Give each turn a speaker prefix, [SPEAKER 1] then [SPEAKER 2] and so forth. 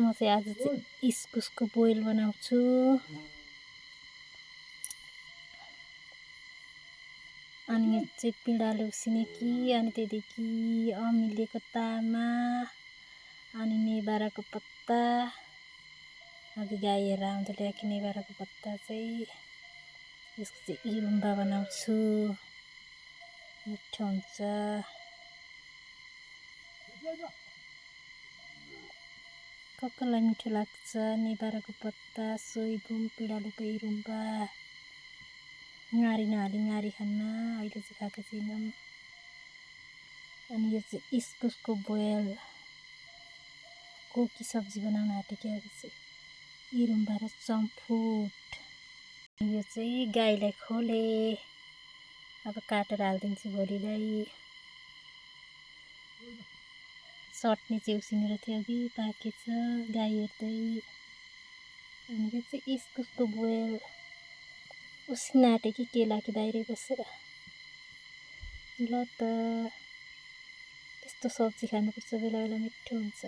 [SPEAKER 1] म चाहिँ आज चाहिँ इस्कुसको बोइल बनाउँछु। अनि यो चाहिँ पिँडालु उसिनेकी, अनि त्यहाँदेखि अमिलेको तामा, अनि नेभाराको पत्ता। अघि गाई हेरेर आउँदा ल्याएको नेभाराको पत्ता चाहिँ यसको चाहिँ इरुम्बा बनाउँछु, मिठो हुन्छ। कसलाई मिठो लाग्छ नेभाराको पत्ता, सोइबुङ, पिँडालुको इरुम्बा। गाडी नहाली गाडी खान्न, अहिले चाहिँ खाएको छैनौँ। अनि यो चाहिँ इस्कुसको बोयल, कोकी सब्जी बनाउन आँटेको आज चाहिँ इरुम्बा र चम्फुट। यो चाहिँ गाईलाई खोले, अब काटेर हालिदिन्छु भोलिलाई। चट्नी चाहिँ उसिनेर थियो कि पाकेछ, गाई हेर्दै। अनि यो चाहिँ इस्कुसको बोयल उसिन्न आँटे कि के लाग्यो बाहिरै बसेर। ल त यस्तो सब्जी खानुपर्छ, बेला बेला मिठो हुन्छ।